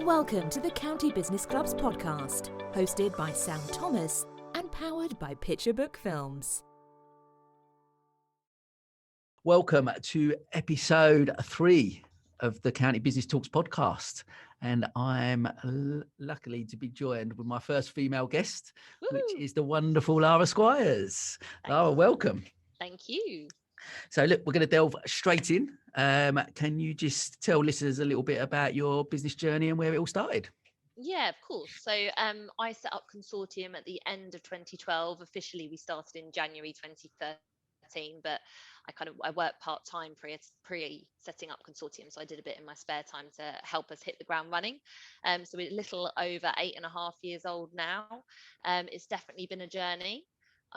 Welcome to the County Business Club's podcast, hosted by Sam Thomas and powered by Picture Book Films. Welcome to episode 3 of the County Business Talks podcast. And I'm luckily to be joined with my first female guest, which is the wonderful Lara Squires. Lara, welcome. Thank you. So look, we're going to delve straight in. Can you just tell listeners a little bit about your business journey and where it all started? Yeah, of course. So I set up Consortium at the end of 2012. Officially, we started in January 2013, but I worked part-time pre setting up Consortium. So I did a bit in my spare time to help us hit the ground running. So we're a little over 8.5 years old now. It's definitely been a journey.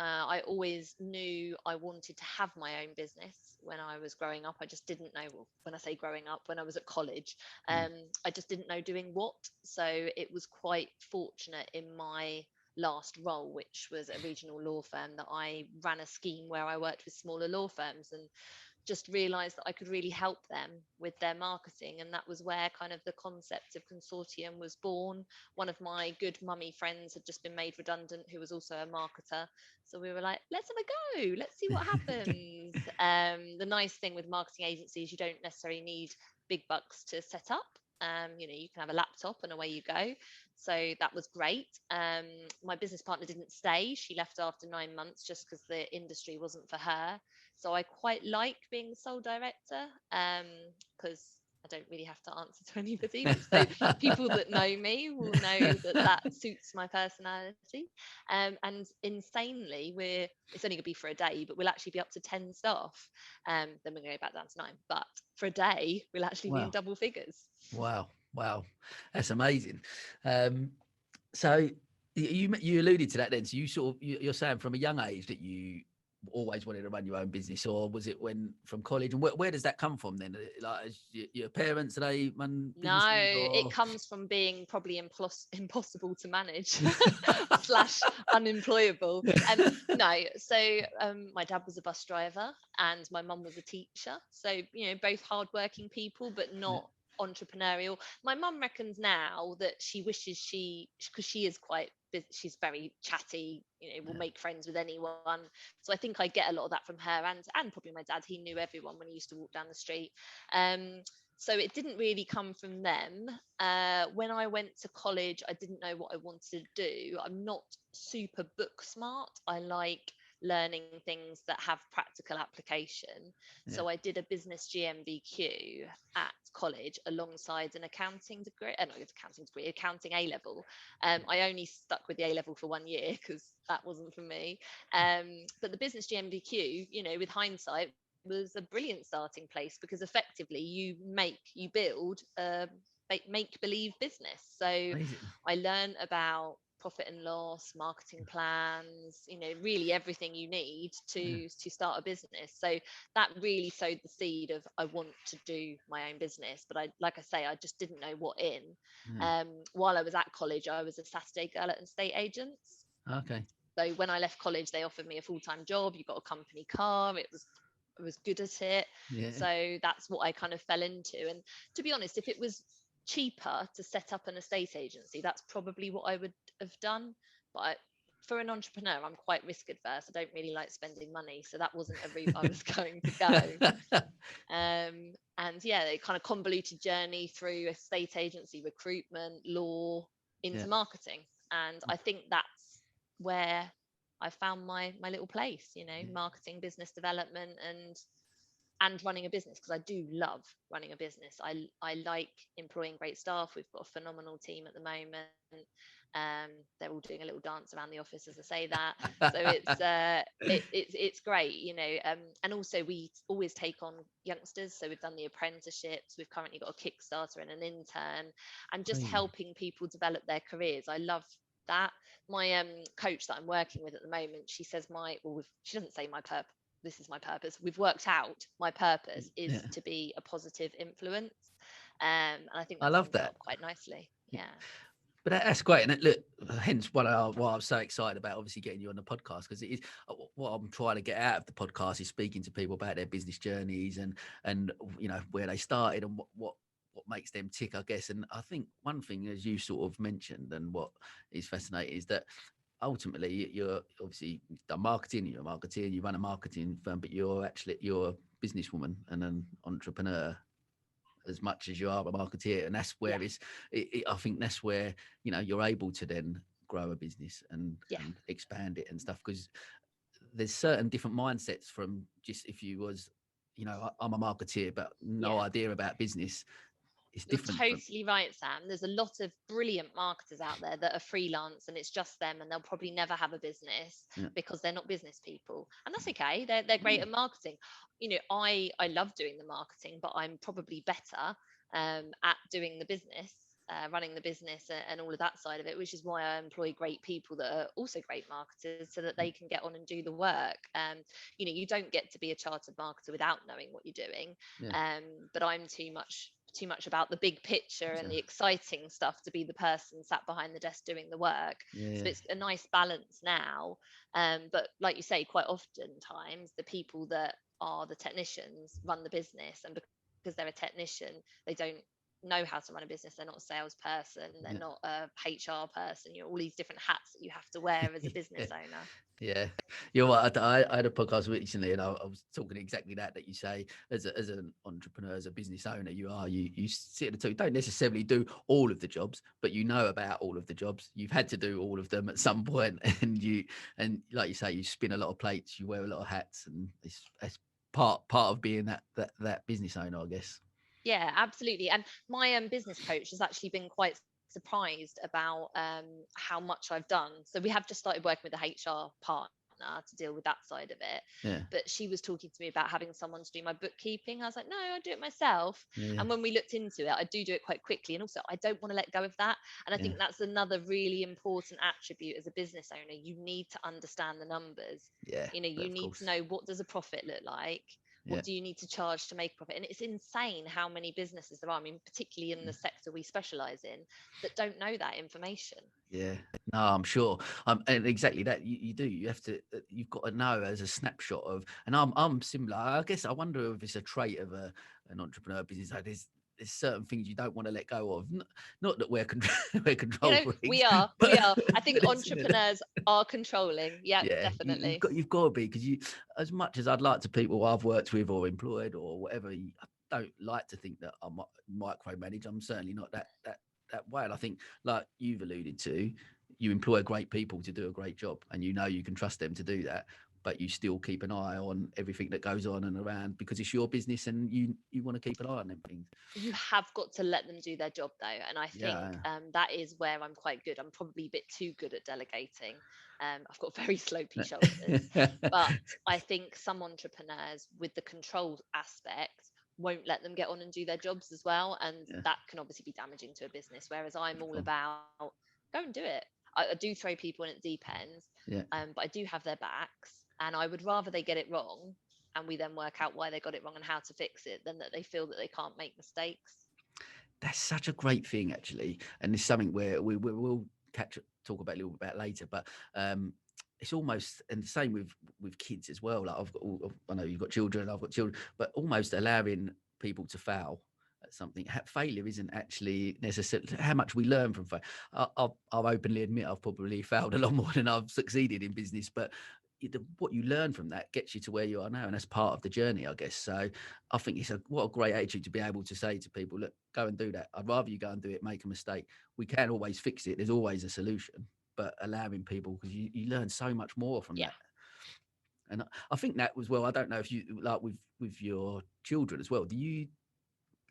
I always knew I wanted to have my own business when I was growing up. I just didn't know, well, when I say growing up, when I was at college, I just didn't know doing what. So it was quite fortunate in my last role, which was a regional law firm, that I ran a scheme where I worked with smaller law firms and just realized that I could really help them with their marketing. And that was where kind of the concept of Consortium was born. One of my good mummy friends had just been made redundant, who was also a marketer. So we were like, let's have a go. Let's see what happens. The nice thing with marketing agencies, you don't necessarily need big bucks to set up. You can have a laptop and away you go. So that was great. My business partner didn't stay. She left after 9 months just because the industry wasn't for her. So I quite like being the sole director because I don't really have to answer to anybody. So people that know me will know that suits my personality. And insanely, it's only going to be for a day, but we'll actually be up to 10 staff. Then we're going to go back down to 9. But for a day, we'll actually be in double figures. Wow. That's amazing. So you alluded to that then. So you're saying from a young age that you always wanted to run your own business, or was it when from college? And where does that come from then? Like your parents, do they run businesses? No, it comes from being probably impossible to manage / unemployable. My dad was a bus driver and my mum was a teacher. So, both hardworking people, but not entrepreneurial. My mum reckons now that she wishes because she's very chatty, will make friends with anyone. So I think I get a lot of that from her and probably my dad. He knew everyone when he used to walk down the street. So it didn't really come from them. When I went to college, I didn't know what I wanted to do. I'm not super book smart. I like learning things that have practical application. So I did a business GMBQ at college alongside an accounting A-level. I only stuck with the A-level for 1 year because that wasn't for me. But the business GMBQ, with hindsight, was a brilliant starting place because effectively you build a make-believe business. So amazing. I learned about profit and loss, marketing plans, really everything you need to start a business. So that really sowed the seed of I want to do my own business. But I just didn't know what in. While I was at college, I was a Saturday girl at estate agents. Okay. So when I left college, they offered me a full-time job. You got a company car. I was good at it. Yeah. So that's what I kind of fell into. And to be honest, if it was cheaper to set up an estate agency, that's probably what I would have done. But for an entrepreneur, I'm quite risk adverse. I don't really like spending money. So that wasn't a route I was going to go. A kind of convoluted journey through estate agency, recruitment, law, into marketing. And I think that's where I found my little place, marketing, business development, and running a business, because I do love running a business. I like employing great staff. We've got a phenomenal team at the moment. They're all doing a little dance around the office as I say that. So it's great, and also we always take on youngsters. So we've done the apprenticeships. We've currently got a Kickstarter and an intern, and just helping people develop their careers. I love that. My coach that I'm working with at the moment, she says she doesn't say my purpose. This is my purpose. We've worked out my purpose is to be a positive influence. And I think I love that quite nicely. Yeah. But that's great. And look, hence why I'm so excited about obviously getting you on the podcast, because it is what I'm trying to get out of the podcast is speaking to people about their business journeys and where they started and what what makes them tick, I guess. And I think one thing, as you sort of mentioned, and what is fascinating, is that ultimately you're obviously done marketing, you're a marketeer, you run a marketing firm, but you're a businesswoman and an entrepreneur as much as you are a marketeer. And that's where I think that's where, you're able to then grow a business and expand it and stuff, because there's certain different mindsets from just if you was, I'm a marketeer, but no idea about business. It's You're different. totally right, Sam. There's a lot of brilliant marketers out there that are freelance and it's just them, and they'll probably never have a business because they're not business people. And that's okay. They're great at marketing. I love doing the marketing, but I'm probably better at doing the business, running the business and all of that side of it, which is why I employ great people that are also great marketers so that they can get on and do the work. You don't get to be a chartered marketer without knowing what you're doing. But I'm too much about the big picture and the exciting stuff to be the person sat behind the desk doing the work. So it's a nice balance now. But like you say, quite oftentimes the people that are the technicians run the business, and because they're a technician, they don't know how to run a business. They're not a salesperson, they're not a HR person, all these different hats that you have to wear as a business owner. Yeah, you know what? I had a podcast recently, and I was talking exactly that you say as an entrepreneur, as a business owner, you sit at the top. You don't necessarily do all of the jobs, but you know about all of the jobs. You've had to do all of them at some point, and like you say, you spin a lot of plates, you wear a lot of hats, and it's part of being that business owner, I guess. Yeah, absolutely. And my business coach has actually been quite surprised about how much I've done. So we have just started working with a HR partner to deal with that side of it. Yeah. But she was talking to me about having someone to do my bookkeeping. I was like, no, I do it myself. Yeah. And when we looked into it, I do it quite quickly. And also, I don't want to let go of that. And I think that's another really important attribute as a business owner. You need to understand the numbers. Yeah. You need to know, what does a profit look like? What do you need to charge to make profit? And it's insane how many businesses there are, I mean, particularly in the sector we specialize in, that don't know that information. Yeah, no, I'm sure. And exactly that you do. You have to. You've got to know as a snapshot of. And I'm similar. I guess I wonder if it's a trait of an entrepreneur business. Like there's certain things you don't want to let go of. Not that we're we're control freaks. We are. I think Listen, entrepreneurs are controlling. Yeah, definitely. You've got to be, because as much as I'd like to people I've worked with or employed or whatever, I don't like to think that I micromanage. I'm certainly not that way. And I think, like you've alluded to, you employ great people to do a great job, and you can trust them to do that, but you still keep an eye on everything that goes on and around, because it's your business and you want to keep an eye on everything. You have got to let them do their job though, and I think that is where I'm quite good. I'm probably a bit too good at delegating. I've got very slopey shoulders, but I think some entrepreneurs with the control aspect won't let them get on and do their jobs as well, and that can obviously be damaging to a business, whereas I'm all about go and do it. I do throw people in at deep ends, but I do have their backs, and I would rather they get it wrong and we then work out why they got it wrong and how to fix it, than that they feel that they can't make mistakes. That's such a great thing, actually, and it's something where we'll talk about a little bit about later, but it's almost, and the same with kids as well. Like I know you've got children, I've got children, but almost allowing people to fail at something. Failure isn't actually necessarily how much we learn from failure. I'll openly admit I've probably failed a lot more than I've succeeded in business, but what you learn from that gets you to where you are now, and that's part of the journey, I guess. So I think what a great attitude to be able to say to people, look, go and do that. I'd rather you go and do it, make a mistake. We can always fix it. There's always a solution, but allowing people, because you learn so much more from that. And I think that was, well, I don't know if you, like with your children as well, do you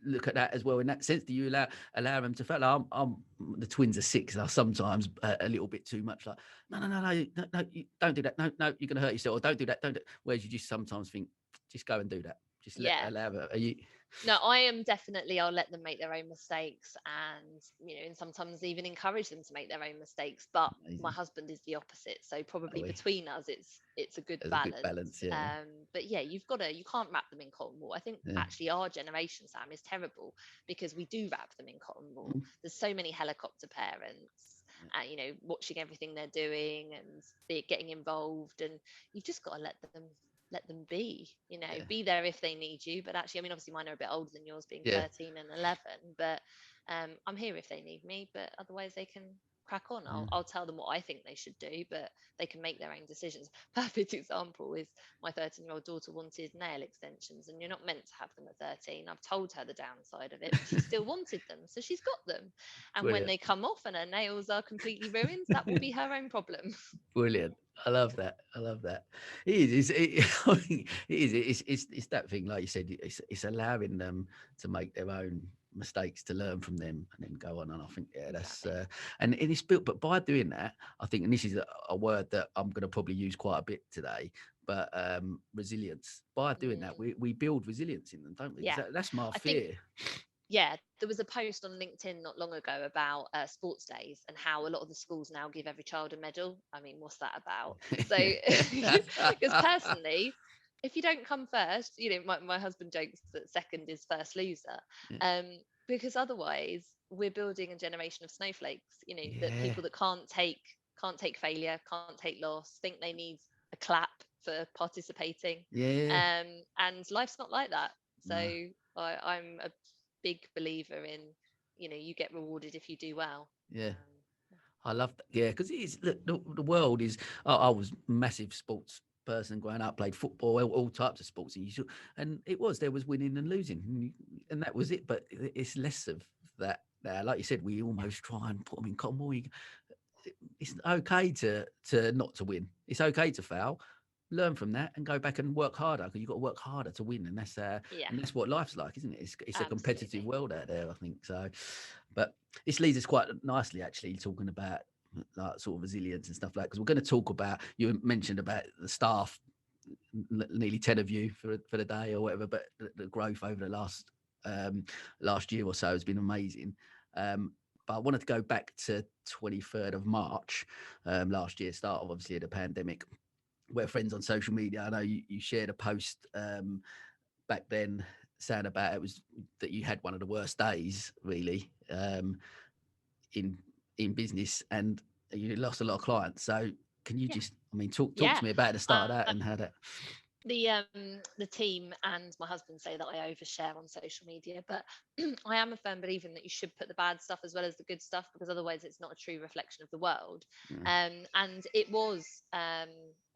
look at that as well in that sense? Do you allow them to fail? I'm the twins are 6, and I sometimes a little bit too much, like no, you don't do that, no, you're gonna hurt yourself, or don't do that. Whereas you just sometimes think, just go and do that, just allow it. Are you? No, I am definitely, I'll let them make their own mistakes, and and sometimes even encourage them to make their own mistakes. But Amazing. My husband is the opposite, so probably between us it's a good There's balance. a good balance, yeah. But yeah, you can't wrap them in cotton wool. I think actually our generation, Sam, is terrible because we do wrap them in cotton wool. There's so many helicopter parents, watching everything they're doing and getting involved, and you've just got to let them let them be, Yeah. be there if they need you. But actually, I mean, obviously mine are a bit older than yours, being Yeah. 13 and 11, but I'm here if they need me, but otherwise they can crack on. I'll tell them what I think they should do, but they can make their own decisions. Perfect example is my 13-year-old daughter wanted nail extensions, and you're not meant to have them at 13. I've told her the downside of it, but she still wanted them, so she's got them. And when Brilliant. they come off and her nails are completely ruined, that will be her own problem. Brilliant. I love that. I love that. It is. I think it is. It's that thing, like you said. It's allowing them to make their own mistakes, to learn from them, and then go on. And I think, yeah, that's Exactly. and it's built. But by doing that, I think, and this is a word that I'm going to probably use quite a bit today. But resilience. By doing that, we build resilience in them, don't we? 'Cause Yeah. that's my I think, fear. yeah, there was a post on LinkedIn not long ago about sports days and how a lot of the schools now give every child a medal. I mean, what's that about? So, because personally, if you don't come first, my husband jokes that second is first loser. Yeah. Um, because otherwise we're building a generation of snowflakes, that Yeah. people that can't take failure, can't take loss, think they need a clap for participating. Yeah. And life's not like that. So No. I'm a big believer in, you get rewarded if you do well. Yeah. Um, I love that. Yeah, because it is. Look, the world is. I was a massive sports person growing up. Played football, all types of sports, and it was, there was winning and losing, and that was it. But it's less of that now. Like you said, we almost try and put them in common. It's okay to not to win. It's okay to fail. Learn from that and go back and work harder, because you've got to work harder to win, and yeah, that's what life's like, isn't it? It's a competitive absolutely. world out there, I think so. But this leads us quite nicely, actually, talking about like sort of resilience and stuff like that, because we're going to talk about, you mentioned about the staff, nearly 10 of you for the day or whatever, but the growth over the last year or so has been amazing. But I wanted to go back to 23rd of March last year, start of obviously the pandemic. We're friends on social media. I know you shared a post back then saying about it was that you had one of the worst days really in business, and you lost a lot of clients. So can you Yeah, just, I mean, talk yeah. to me about the start of that and how that. The team and my husband say that I overshare on social media, but I am a firm believer in that you should put the bad stuff as well as the good stuff, because otherwise it's not a true reflection of the world. Yeah. And it was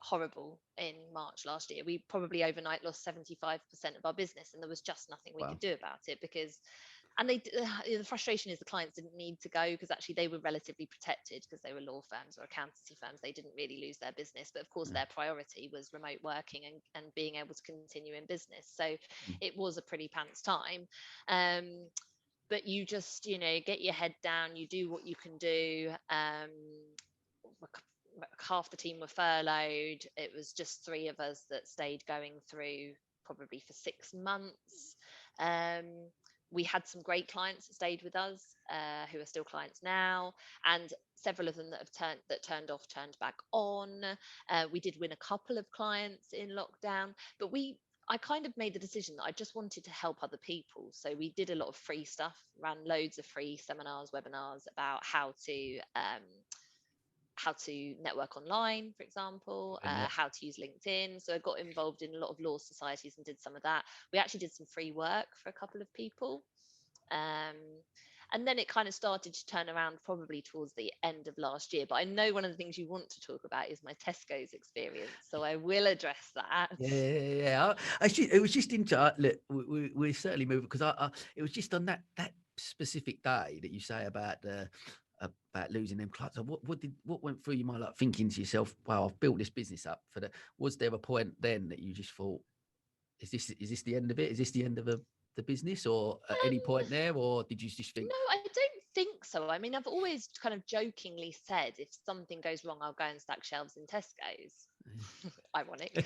horrible in March last year. We probably overnight lost 75% of our business, and there was just nothing we Wow. could do about it, because and the frustration is the clients didn't need to go, because actually they were relatively protected because they were law firms or accountancy firms. They didn't really lose their business, but of course Yeah. their priority was remote working and being able to continue in business. So it was a pretty pants time. But you just, get your head down, you do what you can do. Half the team were furloughed. It was just three of us that stayed going through probably for 6 months. We had some great clients that stayed with us, who are still clients now, and several of them that turned off turned back on. We did win a couple of clients in lockdown, but I kind of made the decision that I just wanted to help other people. So we did a lot of free stuff, ran loads of free seminars, webinars about how to network online, for example, Yeah. how to use LinkedIn. So I got involved in a lot of law societies and did some of that. We actually did some free work for a couple of people. And then it kind of started to turn around probably towards the end of last year. But I know one of the things you want to talk about is my Tesco's experience. So I will address that. Yeah. It was just interesting. Look, we certainly moved, because it was just on that specific day that you say about losing them clients. So what went through your mind, like thinking to yourself, wow, I've built this business up for the. Was there a point then that you just thought, is this the end of it? Is this the end of the business, or at any point there, or did you just think? No, I don't think so. I mean, I've always kind of jokingly said if something goes wrong, I'll go and stack shelves in Tesco's. Ironic.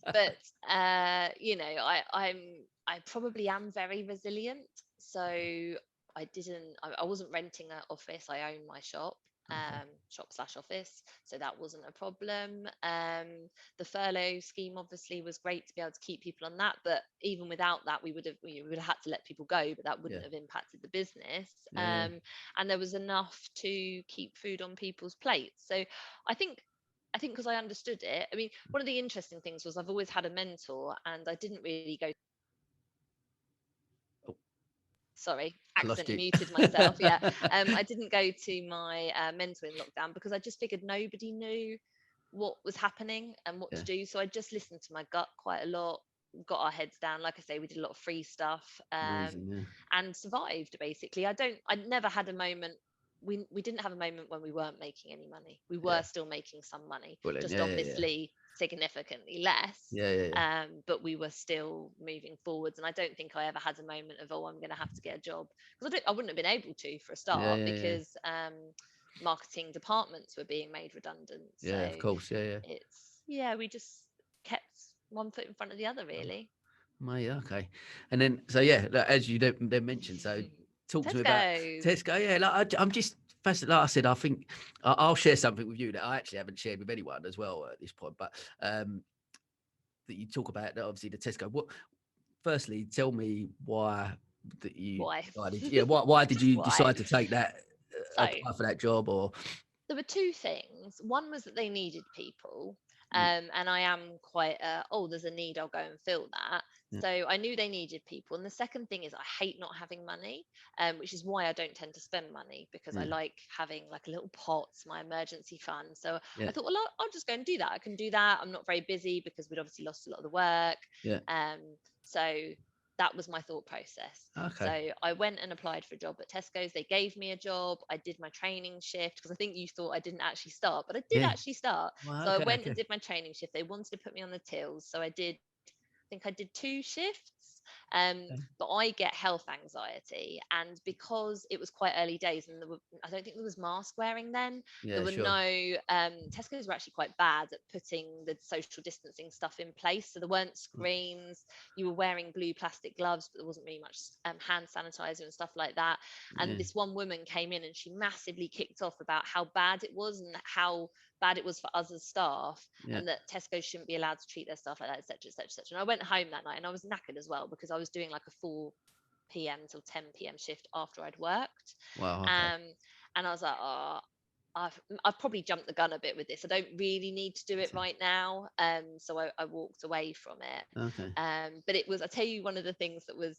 But I probably am very resilient. So I wasn't renting an office. I own my shop. Okay. Shop/office, so that wasn't a problem. The furlough scheme obviously was great to be able to keep people on that, but even without that we would have had to let people go, but that wouldn't Yeah. have impacted the business. Yeah. And there was enough to keep food on people's plates. So I think I think because I understood it. I mean, one of the interesting things was I've always had a mentor, and I didn't really go. Oh, Sorry, I lost accidentally you. muted myself. Yeah, I didn't go to my mentor in lockdown because I just figured nobody knew what was happening and what to Yeah, do. So I just listened to my gut quite a lot, got our heads down. Like I say, we did a lot of free stuff, amazing. Yeah, and survived basically. I never had a moment. We didn't have a moment when we weren't making any money. We yeah, were still making some money, brilliant. just Yeah, yeah, yeah, obviously significantly less. yeah, yeah, yeah, But we were still moving forwards. And I don't think I ever had a moment of, oh, I'm going to have to get a job, because I wouldn't have been able to for a yeah, start, yeah, yeah. because marketing departments were being made redundant. So Yeah, of course. Yeah, yeah. it's, yeah, we just kept one foot in front of the other, really. Mate, okay. And then, so yeah, like, as you then mentioned, so talk to me about Tesco's. Tesco. Yeah, like I'm just fascinated. Like I said, I think I'll share something with you that I actually haven't shared with anyone as well at this point. But that you talk about, that obviously the Tesco. What? Firstly, tell me why that you Why? decided. Yeah, why did Just you why? decide to take that, So apply for that job, or there were two things. One was that they needed people. yeah, And I am quite, oh, there's a need, I'll go and fill that. yeah, So I knew they needed people. And the second thing is I hate not having money, which is why I don't tend to spend money, because I yeah, like having like a little pot, my emergency fund. So yeah, I thought, well, I'll just go and do that. I can do that. I'm not very busy because we'd obviously lost a lot of the work. yeah. Um, so that was my thought process. So Okay. I went and applied for a job at Tesco's. They gave me a job. I did my training shift, because I think you thought I didn't actually start, but I did Yeah. actually start. Well, So I okay. went and Okay. did my training shift. They wanted to put me on the tills. So I did, I think I did 2 shifts. Okay. But I get health anxiety, and because it was quite early days, and I don't think there was mask wearing then. There Yeah. were Sure. no Tesco's were actually quite bad at putting the social distancing stuff in place. So there weren't screens. You were wearing blue plastic gloves, but there wasn't really much hand sanitizer and stuff like that. And Yeah. this one woman came in and she massively kicked off about how bad it was, and how bad it was for us as staff, Yeah. and that Tesco shouldn't be allowed to treat their staff like that, etc., etc., etc. And I went home that night and I was knackered as well, because I was doing like a 4 p.m. till 10 p.m. shift after I'd worked. Wow. Okay. Um, and I was like, oh, I've probably jumped the gun a bit with this. I don't really need to do it right now. So I walked away from it. Okay. But it was, I tell you, one of the things that was,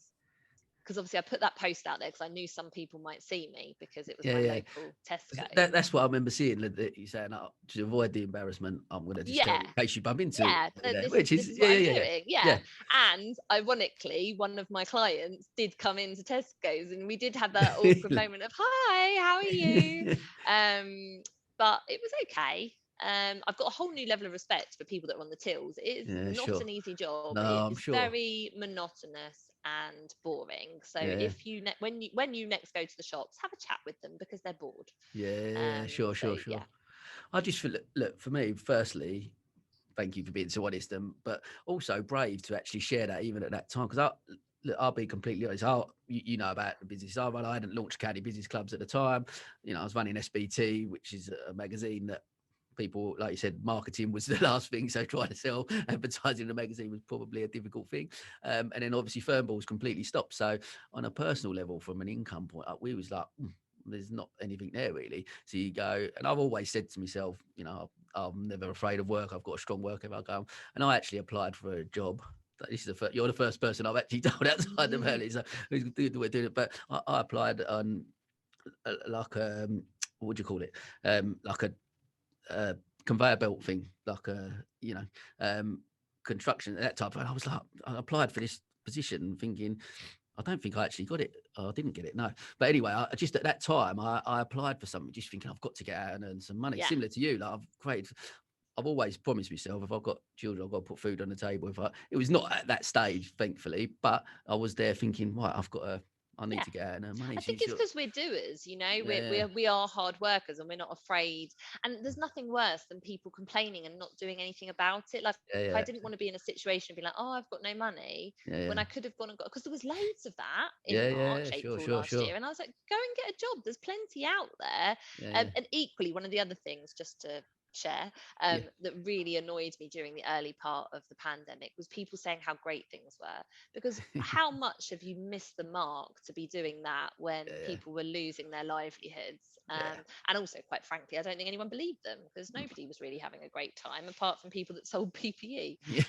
because obviously I put that post out there because I knew some people might see me, because it was Yeah. my Yeah. local Tesco. That's what I remember seeing. That you saying, oh, to avoid the embarrassment, I'm going to just tell Yeah, you in case you bump into it. yeah, this Which this is is yeah. what I'm Yeah. Yeah. doing. Yeah. Yeah. And ironically, one of my clients did come into Tesco's, and we did have that awkward Yeah. moment of, hi, how are you? But it was okay. I've got a whole new level of respect for people that are on the tills. It is Yeah. not Sure. an easy job. It No, I'm is sure. very monotonous and boring. So Yeah. if you when you next go to the shops, have a chat with them, because they're bored. Yeah. Sure. So Sure. yeah, Sure. I just feel, look, for me, firstly, thank you for being so honest, but also brave to actually share that even at that time. Because I'll be completely honest. You know about the business I run. I hadn't launched county business clubs at the time. You know, I was running SBT, which is a magazine that people, like you said, marketing was the last thing. So trying to sell advertising in a magazine was probably a difficult thing. And then obviously Fernballs completely stopped. So on a personal level, from an income point up, we was like, there's not anything there really. So you go, and I've always said to myself, you know, I'm never afraid of work. I've got a strong work ethic. I go, and I actually applied for a job. This is you're the first person I've actually told outside the valley. So who's doing it? But I applied on like what do you call it? Like a conveyor belt thing, like a construction, that type of. And I was like, I applied for this position thinking, I don't think I actually got it. I didn't get it, no. But anyway, I just at that time I applied for something, just thinking I've got to get out and earn some money. yeah. Similar to you, like I've always promised myself, if I've got children, I've got to put food on the table. It was not at that stage, thankfully, but I was there thinking, right, I need Yeah. to get out and earn money. I So think it's because we're doers, you know, yeah, we are hard workers, and we're not afraid. And there's nothing worse than people complaining and not doing anything about it. Like, yeah, I yeah, didn't want to be in a situation of being like, oh, I've got no money, yeah, when yeah, I could have gone and got, because there was loads of that yeah, in yeah, March, sure, April sure, last sure. year. And I was like, go and get a job. There's plenty out there. Yeah, yeah, And equally, one of the other things, just to share, Yeah. that really annoyed me during the early part of the pandemic was people saying how great things were. Because how much have you missed the mark to be doing that when Yeah. people were losing their livelihoods? Yeah. And also, quite frankly, I don't think anyone believed them, because nobody was really having a great time apart from people that sold PPE. Yeah.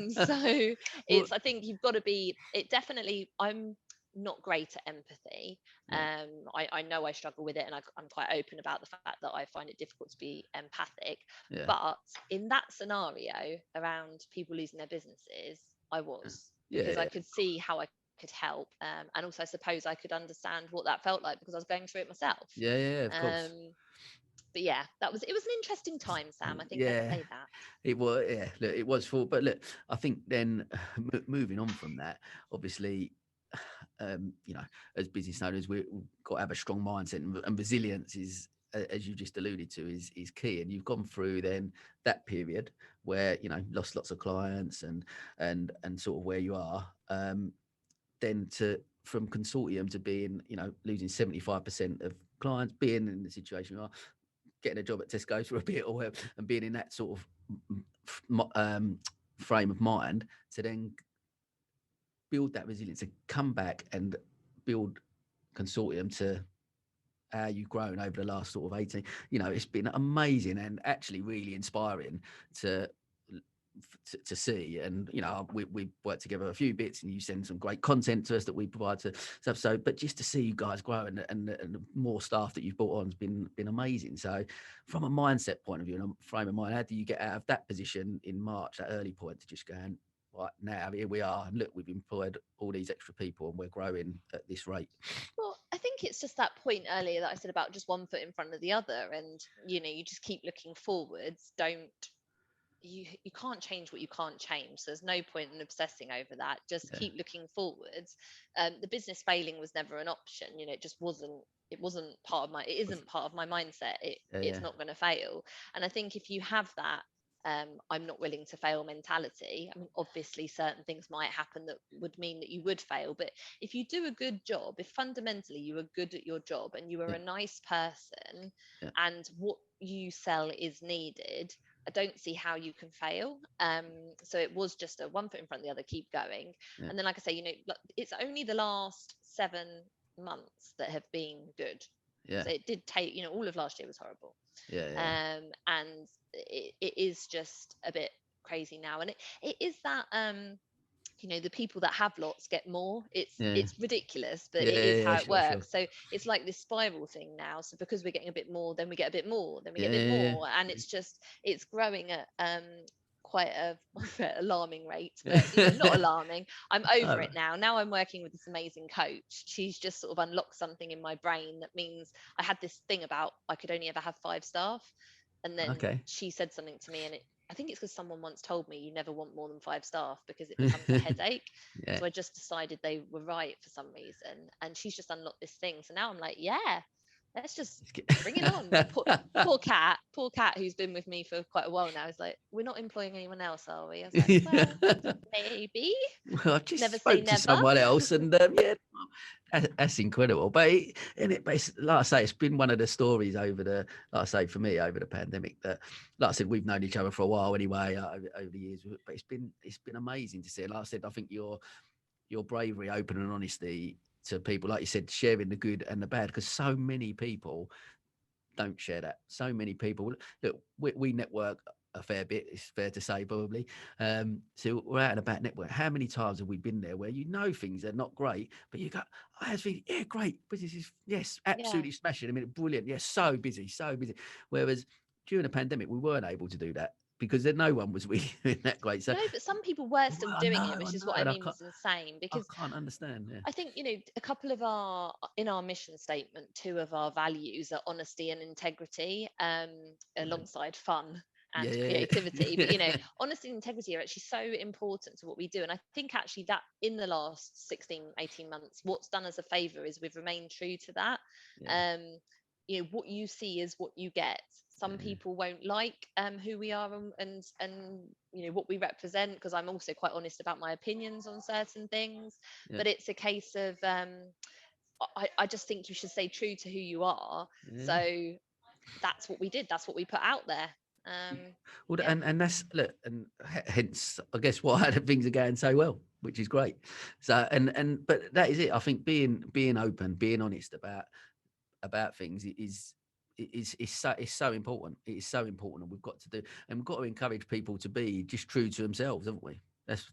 So Well, I think you've got to be, it definitely, I'm not great at empathy. yeah. I know I struggle with it, and I'm quite open about the fact that I find it difficult to be empathic. Yeah. But in that scenario around people losing their businesses, I was, because I Yeah. could see how I could help, and also I suppose I could understand what that felt like because I was going through it myself. Yeah. Yeah. Of course. Um, but yeah, it was an interesting time, Sam. I think I'd Yeah. say that. It was. Yeah. Look, it was full. But look, I think then moving on from that, obviously, as business owners, we've got to have a strong mindset, and resilience is, as you just alluded to, is key. And you've gone through then that period where lost lots of clients and sort of where you are. Then from consortium to being losing 75% of clients, being in the situation you are, getting a job at Tesco for a bit or whatever, and being in that sort of frame of mind to then build that resilience, to come back and build consortium to how you've grown over the last sort of 18. It's been amazing and actually really inspiring to see. And we worked together a few bits, and you send some great content to us that we provide to stuff. So but just to see you guys grow and the more staff that you've brought on has been amazing. So from a mindset point of view and a frame of mind, how do you get out of that position in March, that early point, to just going, right, now here we are, and look, we've employed all these extra people and we're growing at this rate? Well, I think it's just that point earlier that I said about just one foot in front of the other, and you just keep looking forwards. Don't you can't change what you can't change, so there's no point in obsessing over that. Just Yeah. keep looking forwards. The business failing was never an option. It just wasn't. It wasn't part of my. It isn't part of my mindset. It's Yeah. not going to fail. And I think if you have that, I'm not willing to fail mentality. I mean, obviously, certain things might happen that would mean that you would fail. But if you do a good job, if fundamentally you are good at your job and you are Yeah. a nice person, Yeah. and what you sell is needed, I don't see how you can fail. So it was just a one foot in front of the other, keep going. Yeah. And then, like I say, it's only the last 7 months that have been good. Yeah. So it did take, all of last year was horrible. Yeah. And it is just a bit crazy now. And it is that, the people that have lots get more. Yeah. It's ridiculous, but Yeah. it is how it Sure. works. So it's like this spiral thing now. So because we're getting a bit more, then we get a bit more, then we get a bit Yeah. more, and it's growing at quite a alarming rate, but not alarming. I'm over it now. Now I'm working with this amazing coach. She's just sort of unlocked something in my brain that means I had this thing about I could only ever have 5 staff, and then Okay. she said something to me, and I think it's because someone once told me you never want more than 5 staff because it becomes a headache. Yeah. So I just decided they were right for some reason, and she's just unlocked this thing. So now I'm like, yeah, let's just bring it on. Poor cat, who's been with me for quite a while now, is like, we're not employing anyone else, are we? I was like, well, maybe. Well, I've just Never say spoke to never. someone else, and yeah, that's incredible. But like I say, it's been one of the stories like I say, for me over the pandemic, that, like I said, we've known each other for a while anyway, over the years. But it's been amazing to see. And like I said, I think your bravery, open and honesty to people, like you said, sharing the good and the bad, because so many people don't share that. So many people, look, we network a fair bit, it's fair to say, probably. So we're out and about network. How many times have we been there where things are not great, but you go, I was thinking, yeah, great business is, yes, absolutely smashing. I mean, brilliant. Yes, so busy. Whereas during the pandemic, we weren't able to do that because then no one was really doing that great. So No, but some people were still doing it, which I is know, what I and mean was insane. I Because can't understand. Yeah. I think, a couple of in our mission statement, 2 of our values are honesty and integrity, alongside fun and creativity. Yeah. But, honesty and integrity are actually so important to what we do. And I think actually that in the last 16, 18 months, what's done us a favor is we've remained true to that. Yeah. What you see is what you get. Some people won't like who we are and what we represent, because I'm also quite honest about my opinions on certain things. Yeah. But it's a case of I just think you should stay true to who you are. Yeah. So that's what we did. That's what we put out there. Well, Yeah. and that's look, and hence, I guess why things are going so well, which is great. So, but that is it. I think being open, being honest about things is so important. It is so important, and we've got to do, and we've got to encourage people to be just true to themselves, haven't we? That's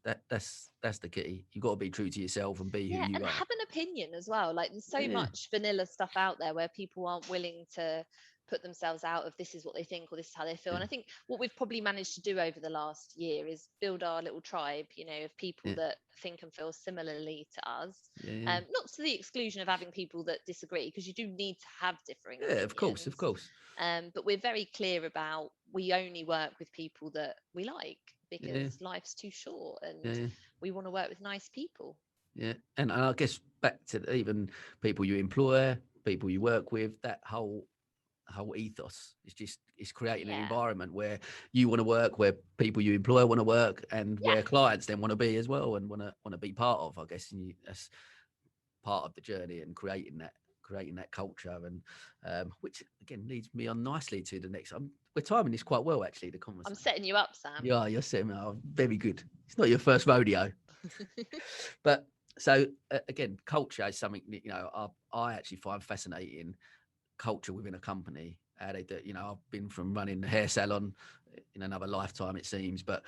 the key. You've got to be true to yourself and be who Yeah, you and are. have an opinion as well. Like there's so Yeah, much vanilla stuff out there where people aren't willing to put themselves out of this is what they think or this is how they feel. yeah, And I think what we've probably managed to do over the last year is build our little tribe, of people yeah, that think and feel similarly to us. yeah, Not to the exclusion of having people that disagree, because you do need to have differing yeah. Of course, of opinions. course. But we're very clear about we only work with people that we like, Yeah, because life's too short yeah, and yeah. we want to work with nice people. Yeah, and I guess back to even people you employ, people you work with, that whole ethos is just it's creating an Yeah. environment where you want to work, where people you employ want to work, and Yeah. where clients then want to be as well and want to be part of. I guess that's part of the journey and creating that culture, and which again leads me on nicely to the next. We're timing this quite well actually. The I'm conversation. setting you up, Sam. Yeah, you're setting me up very good. It's not your first rodeo. But so again, culture is something that, I actually find fascinating. Culture within a company, how they do. I've been from running the hair salon in another lifetime, it seems, but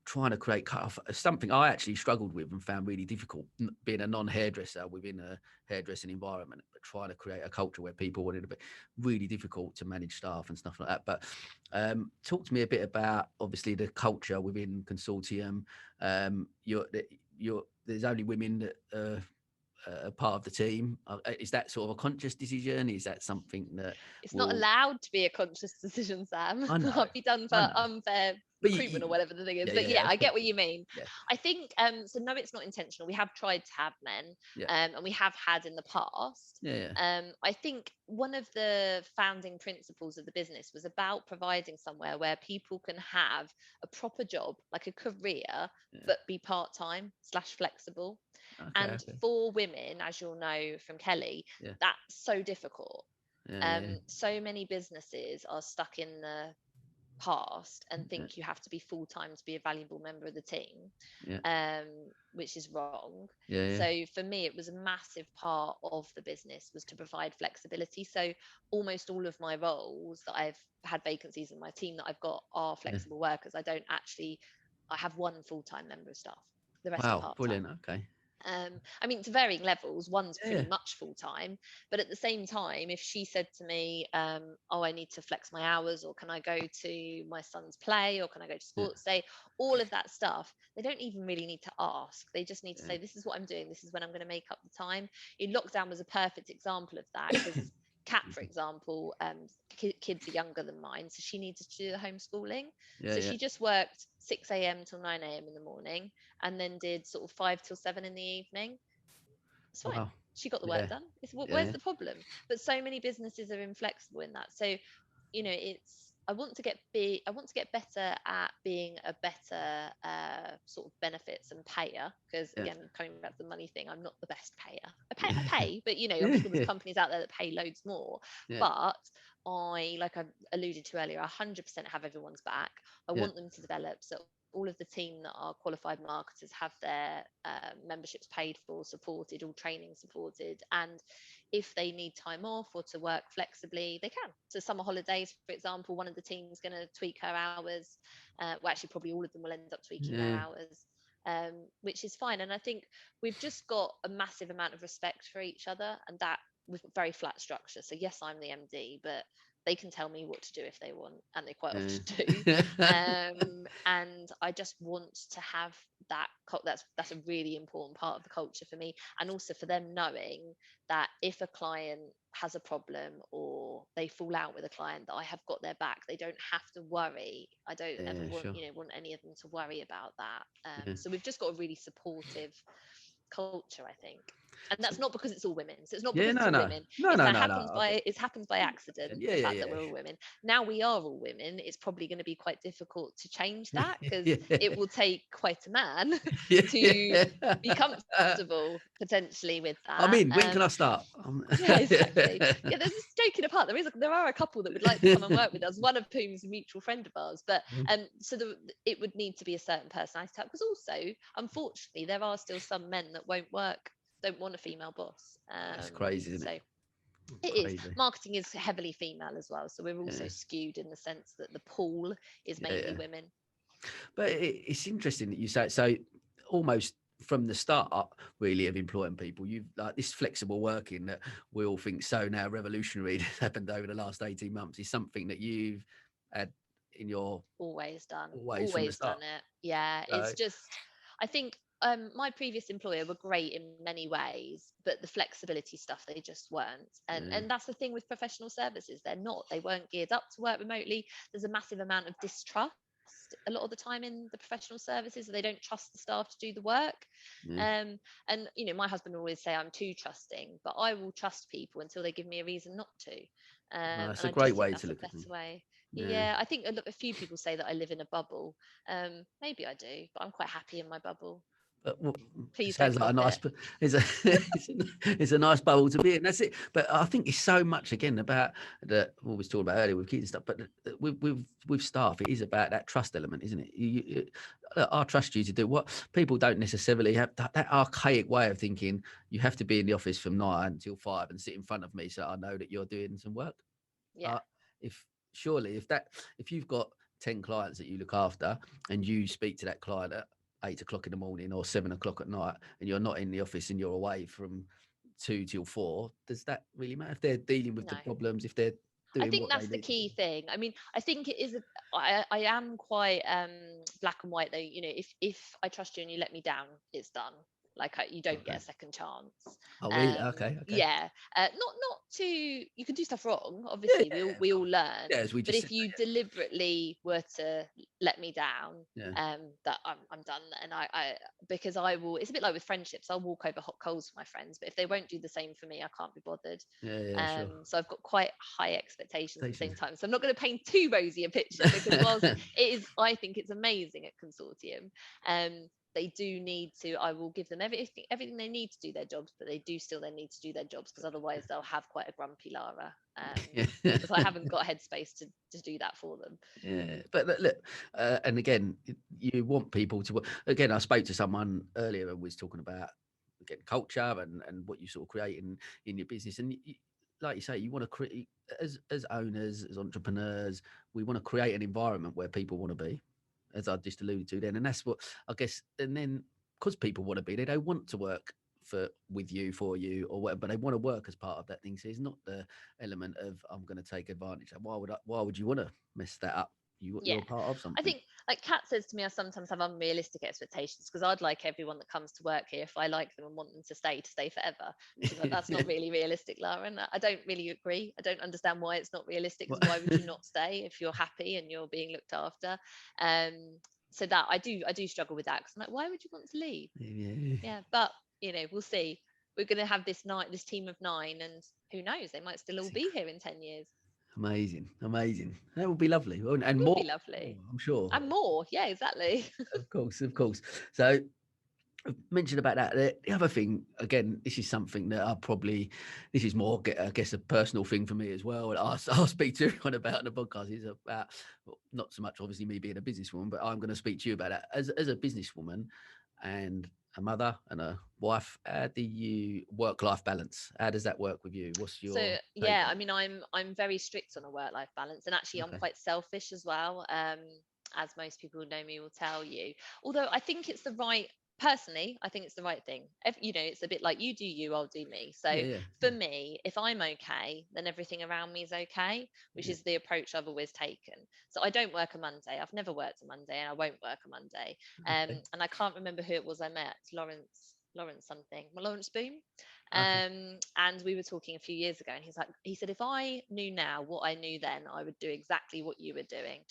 trying to create something I actually struggled with and found really difficult, being a non-hairdresser within a hairdressing environment, but trying to create a culture where people wanted to be really difficult to manage staff and stuff like that. But talk to me a bit about obviously the culture within Consortium. There's only women that part of the team. Is that sort of a conscious decision? Is that something that It's not will? allowed to be a conscious decision, Sam. I know, I'd be done I for know, unfair but recruitment or whatever the thing is. yeah, But yeah, yeah, of I get course, what you mean. yeah, I think so no, it's not intentional. We have tried to have men, yeah, and we have had in the past. yeah, yeah, I think one of the founding principles of the business was about providing somewhere where people can have a proper job, like a career, yeah. but be part-time slash flexible. Okay, And okay, for women, as you'll know from Kelly, yeah, that's so difficult. yeah, yeah, So many businesses are stuck in the past and yeah, think you have to be full time to be a valuable member of the team, yeah, um, which is wrong. yeah, yeah, So for me, it was a massive part of the business was to provide flexibility. So almost all of my roles that I've had vacancies in my team that I've got are yeah. flexible workers. I have one full time member of staff. The rest are Wow, part time. brilliant. Okay, I mean, to varying levels, one's yeah, pretty much full time, but at the same time, if she said to me, "Oh, I need to flex my hours, or can I go to my son's play, or can I go to yeah, sports day?" All of that stuff, they don't even really need to ask. They just need to yeah, say, "This is what I'm doing. This is when I'm going to make up the time." In lockdown was a perfect example of that because Kat, for example, kids are younger than mine, so she needed to do the homeschooling. yeah, So yeah. she just worked 6 a.m. till 9 a.m. in the morning and then did sort of 5 till 7 in the evening. It's fine. Wow, She got the work yeah, done. Where's yeah, the problem? But so many businesses are inflexible in that. So, it's I want to get better at being a better sort of benefits and payer. Because yeah, again, coming back to the money thing, I'm not the best payer. I yeah, pay, but I'm yeah, sure there's companies out there that pay loads more. yeah, But like I alluded to earlier, 100% have everyone's back. I yeah, want them to develop. So all of the team that are qualified marketers have their memberships paid for, supported, all training supported. And if they need time off or to work flexibly, they can. So summer holidays, for example, one of the team's going to tweak her hours. Well, actually, probably all of them will end up tweaking their yeah, hours. Which is fine. And I think we've just got a massive amount of respect for each other, and that with very flat structure. So yes, I'm the MD, but they can tell me what to do if they want, and they quite often do. And I just want to have that. That's a really important part of the culture for me, and also for them knowing that if a client has a problem or they fall out with a client, that I have got their back. They don't have to worry. I don't ever yeah, want sure, want any of them to worry about that. yeah. So we've just got a really supportive culture, I think. And that's not because it's all women. So it's not Yeah, because it's all women. Okay. It happens by accident, Yeah, the yeah, fact that we're all women. Now we are all women. It's probably going to be quite difficult to change that, because yeah. it will take quite a man to Yeah. be comfortable potentially with I'm that. in. When can I start? Yeah, exactly. Yeah, there's this joking apart. There are a couple that would like to come and work with us, one of whom is a mutual friend of ours. But so it would need to be a certain personality type, because also, unfortunately, there are still some men that don't want a female boss. That's crazy, isn't So it? it is. Crazy. Marketing is heavily female as well, so we're also Yeah. skewed in the sense that the pool is mainly Yeah. women. But it's interesting that you say so. Almost from the start, really, of employing people, you've like this flexible working that we all think so now revolutionary that's happened over the last 18 months is something that you've had in your Always done. always from the Always done start. it. Yeah, it's So, just, I think my previous employer were great in many ways, but the flexibility stuff, they just weren't. yeah. And that's the thing with professional services. They weren't geared up to work remotely. There's a massive amount of distrust a lot of the time in the professional services. They don't trust the staff to do the work. Yeah. And my husband will always say I'm too trusting, but I will trust people until they give me a reason not to. That's And a I do great think way to that's a look at better things. way. Yeah. Yeah, I think a few people say that I live in a bubble. Maybe I do, but I'm quite happy in my bubble. But well, it Please don't sounds like a cop nice, it. it's a, it's a nice bubble to be in. That's it. But I think it's so much again about the what we was talking about earlier with kids and stuff. But with staff, it is about that trust element, isn't it? I trust you to do what people don't necessarily have that archaic way of thinking. You have to be in the office from 9 until 5 and sit in front of me so I know that you're doing some work. Yeah. If surely if you've got 10 clients that you look after and you speak to that client at 8 o'clock in the morning or 7 o'clock at night and you're not in the office and you're away from 2 till 4, does that really matter if they're dealing with the No. problems, if they're I doing think what they that's the need to do? key thing. I mean, I think it is. I am quite black and white though. If I trust you and you let me down, it's done. Like you don't get Okay. a second chance. Oh really? Okay. Yeah. Not to. You can do stuff wrong. Yeah, Obviously, yeah, of we all course. learn. Yeah, as we But just said. if you deliberately were to let me down, Yeah. that I'm done. And because I will. It's a bit like with friendships. I'll walk over hot coals for my friends, but if they won't do the same for me, I can't be bothered. Yeah, sure. So I've got quite high expectations at the same Stations. time. So I'm not going to paint too rosy a picture, because whilst it is, I think it's amazing at Consortium. They do need to. I will give them everything they need to do their jobs, but they do still then need to do their jobs, because otherwise they'll have quite a grumpy Lara. Because I haven't got headspace to do that for them. Yeah, but look, and again, you want people to. Again, I spoke to someone earlier and was talking about again culture and what you sort of create in your business, and like you say, you want to create as owners, as entrepreneurs, we want to create an environment where people want to be, as I just alluded to then, and that's what I guess. And then because people want to be, they don't want to work with you, for you, or whatever, but they want to work as part of that thing. So it's not the element of I'm going to take advantage. Why would you want to mess that up? Yeah. You're part of I something. think, like Kat says to me, I sometimes have unrealistic expectations, because I'd like everyone that comes to work here, if I like them and want them to stay forever. She's like, that's not really realistic, Lara. And I don't really agree. I don't understand why it's not realistic, because why would you not stay if you're happy and you're being looked after? So that I do struggle with that, because I'm like, why would you want to leave? Yeah, but we'll see. We're going to have this team of 9, and who knows, they might still all be here in 10 years. Amazing. That would be lovely, and It would more. be lovely. I'm sure. And more, yeah, exactly. Of course. So I've mentioned about that. The other thing, again, this is something that this is more, I guess, a personal thing for me as well. And I'll speak to everyone about on the podcast. Is about not so much obviously me being a businesswoman, but I'm going to speak to you about that as a businesswoman and a mother and a wife. How do you work-life balance? How does that work with you? What's So your take yeah, on I mean, I'm very strict on a work-life balance, and actually it? I'm Okay. quite selfish as well. As most people who know me will tell you. Although I think it's the right personally, I think it's the right thing. It's a bit like you do you, I'll do me. So Yeah. for me, if I'm okay, then everything around me is okay, which Yeah. is the approach I've always taken. So I don't work a Monday. I've never worked a Monday, and I won't work a Monday. Okay. And I can't remember who it was I met. Lawrence something. Lawrence Boom. Okay. And we were talking a few years ago, and he said, if I knew now what I knew then, I would do exactly what you were doing.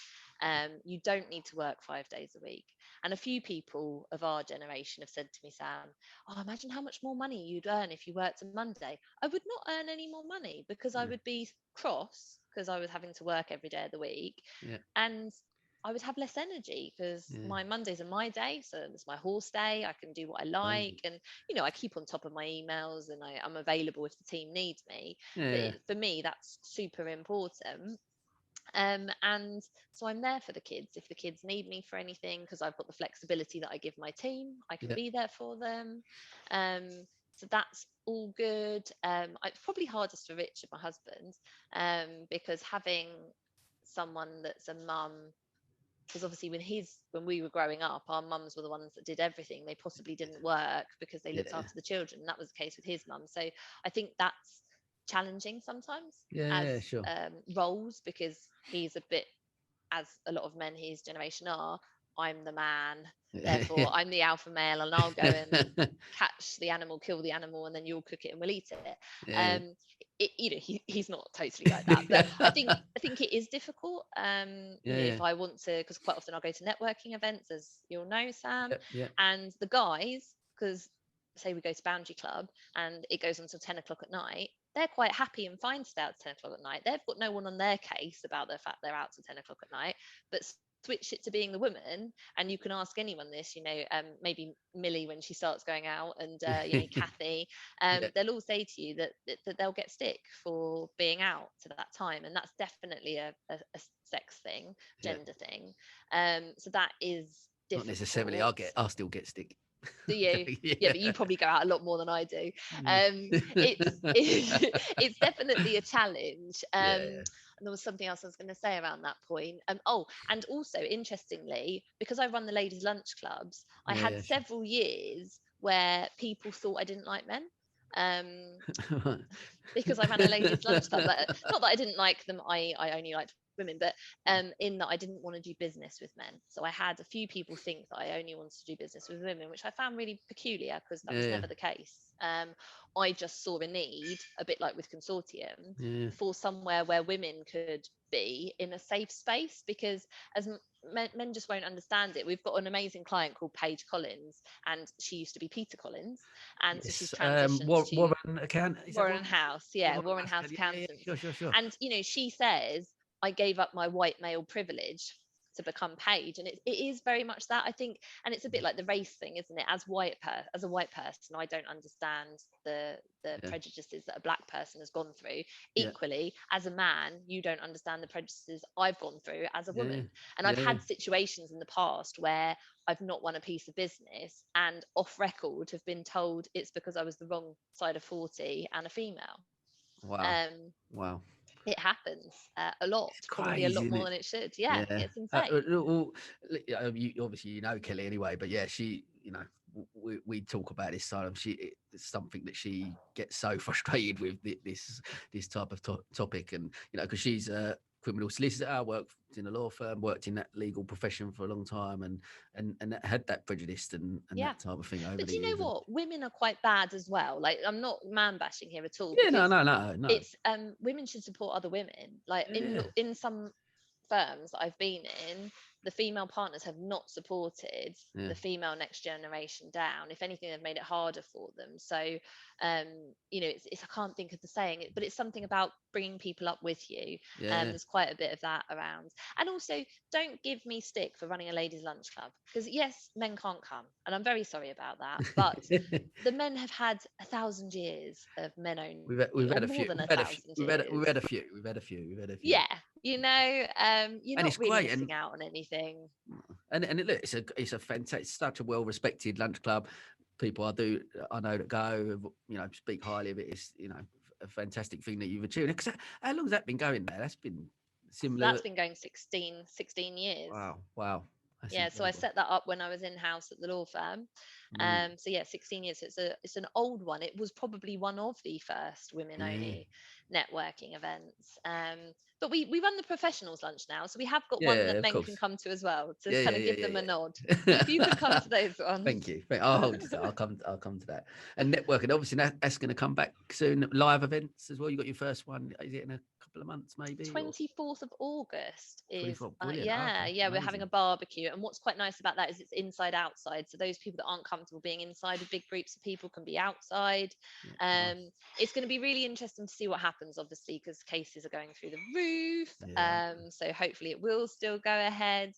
You don't need to work 5 days a week. And a few people of our generation have said to me, Sam, oh, imagine how much more money you'd earn if you worked a Monday. I would not earn any more money because I would be cross because I was having to work every day of the week. Yeah. And I would have less energy because my Mondays are my day. So it's my horse day. I can do what I like. And, I keep on top of my emails and I'm available if the team needs me. Yeah. But for me, that's super important. And so I'm there for the kids if the kids need me for anything, because I've got the flexibility that I give my team. I can be there for them. So that's all good. It's probably hardest for Richard, my husband, because having someone that's a mum, because obviously when we were growing up, our mums were the ones that did everything. They possibly didn't work because they looked after the children. And that was the case with his mum. So I think that's challenging sometimes as Sure. Roles, because he's a bit, as a lot of men his generation are, I'm the man, therefore I'm the alpha male, and I'll go and catch the animal, kill the animal, and then you'll cook it and we'll eat it. He's not totally like that, but I think it is difficult. If I want to, because quite often I'll go to networking events, as you'll know, Sam, and the guys, because say we go to Boundary Club and it goes until 10 o'clock at night, they're quite happy and fine to stay out till 10 o'clock at night. They've got no one on their case about the fact they're out till 10 o'clock at night. But switch it to being the woman, and you can ask anyone this, maybe Millie when she starts going out, and Kathy, they'll all say to you that they'll get stick for being out to that time, and that's definitely a sex thing, gender thing. So that is difficult. Not necessarily. I'll still get stick. Do you? Yeah, but you probably go out a lot more than I do. It's definitely a challenge. And there was something else I was going to say around that point. And also interestingly, because I run the ladies' lunch clubs, I had several years where people thought I didn't like men. Because I ran a ladies' lunch club. Not that I didn't like them, I only liked women, but in that I didn't want to do business with men. So I had a few people think that I only wanted to do business with women, which I found really peculiar, because that was never the case. I just saw a need, a bit like with Consortium, for somewhere where women could be in a safe space, because as men just won't understand it. We've got an amazing client called Paige Collins, and she used to be Peter Collins, and so she's transitioned to Warren House, Warren House Accountants. Sure. And she says, I gave up my white male privilege to become Paige, and it is very much that, I think. And it's a bit like the race thing, isn't it? As a white person, I don't understand the prejudices that a black person has gone through. Equally, as a man, you don't understand the prejudices I've gone through as a woman. And I've had situations in the past where I've not won a piece of business, and off record have been told it's because I was the wrong side of 40 and a female. Wow. It happens a lot, probably a lot more than it should. It's insane. Obviously, Kelly anyway, but she, we talk about this side of it's something that she gets so frustrated with, this type of topic, and because she's a criminal solicitor, worked in a law firm, worked in that legal profession for a long time, and had that prejudice and that type of thing over the years. But do you know what? Women are quite bad as well. Like, I'm not man bashing here at all. No. It's women should support other women. Like in some firms that I've been in, the female partners have not supported the female next generation down. If anything, they've made it harder for them. So it's I can't think of the saying, but it's something about bringing people up with you. There's quite a bit of that around. And also, don't give me stick for running a ladies' lunch club, because yes, men can't come, and I'm very sorry about that, but the men have had 1,000 years of men only. We've had a few. We've had a few. Yeah, you're not really missing out on anything. And look, it's a fantastic, it's such a well-respected lunch club. People I know that go, speak highly of it. It's a fantastic thing that you've achieved. How long has that been going there? That's been similar. That's been going 16 years. Wow. That's incredible. So I set that up when I was in-house at the law firm. 16 years. So it's an old one. It was probably one of the first women only networking events. But we run the professionals lunch now, so we have got one Yeah, that of men course. can come to as well, to Yeah, kind yeah, of yeah, give them yeah, a nod. yeah. If you could come to those ones. Thank you. I'll come to that. And networking, obviously, that's going to come back soon. Live events as well. You got your first one. Is it in a couple of months, maybe? 24th of August is 24th. Brilliant. yeah, Okay, we're having amazing. a barbecue, and what's quite nice about that is it's inside outside, so those people that aren't comfortable being inside with big groups of people can be outside. Yeah, nice. It's going to be really interesting to see what happens, obviously, because cases are going through the roof. Yeah. So hopefully it will still go ahead.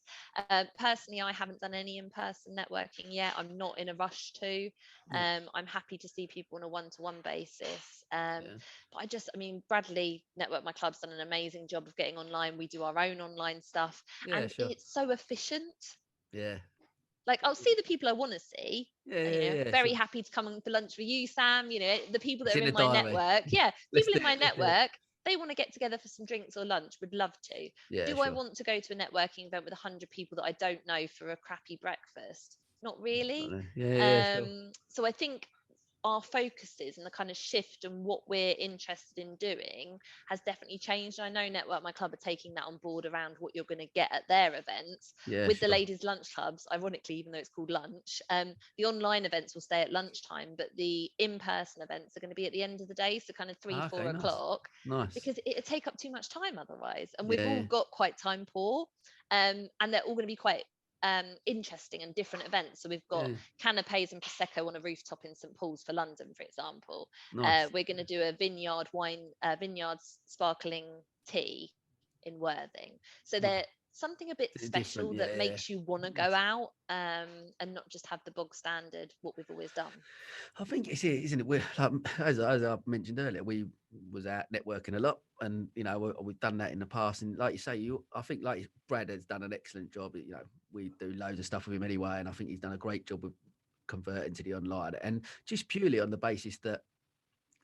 Personally, I haven't done any in-person networking yet. I'm not in a rush to. Yeah. I'm happy to see people on a one-to-one basis. Yeah. But I mean, Bradley Network My Club's done an amazing job of getting online. We do our own online stuff, Yeah, and sure. it's so efficient. Yeah. Like, I'll see the people I want to see. Yeah, You know, yeah, very sure. happy to come on for lunch with you, Sam. You know, the people that It's are in the in my diary. network. Yeah, Let's people do in my it. Let's do it. network, they want to get together for some drinks or lunch, would love to. Yeah, Do I sure. want to go to a networking event with 100 people that I don't know for a crappy breakfast? Not really. Yeah, yeah, sure. So I think our focuses and the kind of shift and what we're interested in doing has definitely changed. I know Network My Club are taking that on board around what you're going to get at their events. Yeah, With the sure. ladies' lunch clubs, ironically, even though it's called lunch, the online events will stay at lunchtime, but the in-person events are going to be at the end of the day, so kind of 3 4 Okay, nice. o'clock, Nice. because it'd take up too much time otherwise, and we've Yeah, all got quite time poor, and they're all going to be quite interesting and different events. So we've got yeah. canapes and prosecco on a rooftop in St Paul's for London, for example. Nice. We're going to do a vineyard sparkling tea in Worthing. So they're something a bit They're special different. that Yeah. makes you want to Nice. go out, and not just have the bog standard what we've always done. I think it's it, isn't it? We're like, as I mentioned earlier, we was out networking a lot, and you know we've done that in the past. And like you say, I think like Brad has done an excellent job. You know, we do loads of stuff with him anyway, and I think he's done a great job with converting to the online, and just purely on the basis that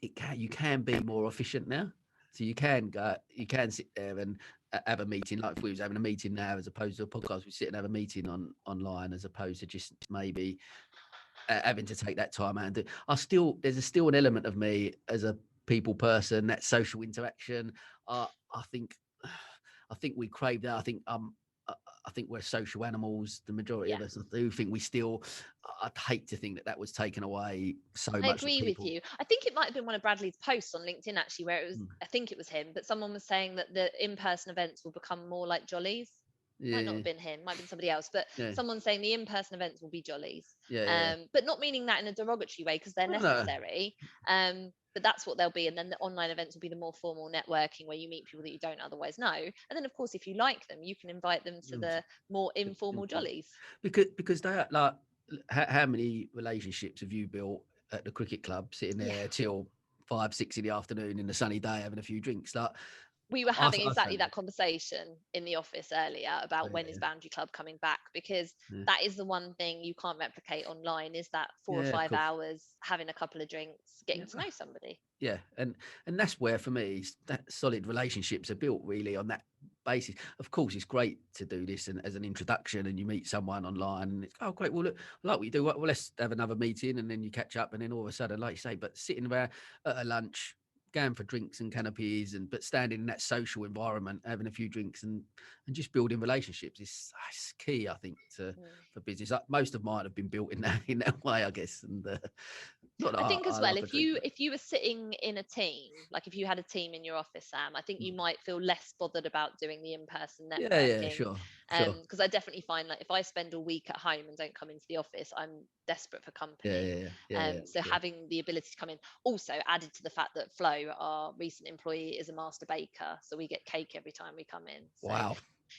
you can be more efficient now. So you can sit there and have a meeting like if we was having a meeting now, as opposed to a podcast. We sit and have a meeting online, as opposed to just maybe having to take that time out and do. There's still an element of me as a people person, that social interaction. I think we crave that. I think we're social animals. The majority of us do think we still. I'd hate to think that was taken away so much. I agree with you. I think it might have been one of Bradley's posts on LinkedIn actually, where it was. I think it was him, but someone was saying that the in-person events will become more like jollies. Yeah. Might not have been him, might have been somebody else, but someone saying the in-person events will be jollies. But not meaning that in a derogatory way, because they're necessary. But that's what they'll be. And then the online events will be the more formal networking, where you meet people that you don't otherwise know. And then, of course, if you like them, you can invite them to the more informal jollies. Because they are like, how many relationships have you built at the cricket club, sitting there till 5, 6 in the afternoon in a sunny day, having a few drinks? Like, we were having exactly that conversation in the office earlier about when is Boundary Club coming back, because that is the one thing you can't replicate online, is that 4 or 5 hours having a couple of drinks, getting to know somebody. Yeah, and that's where for me that solid relationships are built really on that basis. Of course, it's great to do this and as an introduction, and you meet someone online, and it's great. Well, look, like what you do. Well, let's have another meeting, and then you catch up, and then all of a sudden, like you say, but sitting around at a lunch, going for drinks and canapes, but standing in that social environment, having a few drinks and just building relationships is key, I think, for business. Most of mine have been built in that way, I guess. And I think as well, if you were sitting in a team, like if you had a team in your office, Sam, I think you might feel less bothered about doing the in-person networking. Yeah, sure. Because I definitely find, like, if I spend a week at home and don't come into the office, I'm desperate for company. So having the ability to come in, also added to the fact that Flo, our recent employee, is a master baker, so we get cake every time we come in. So, wow.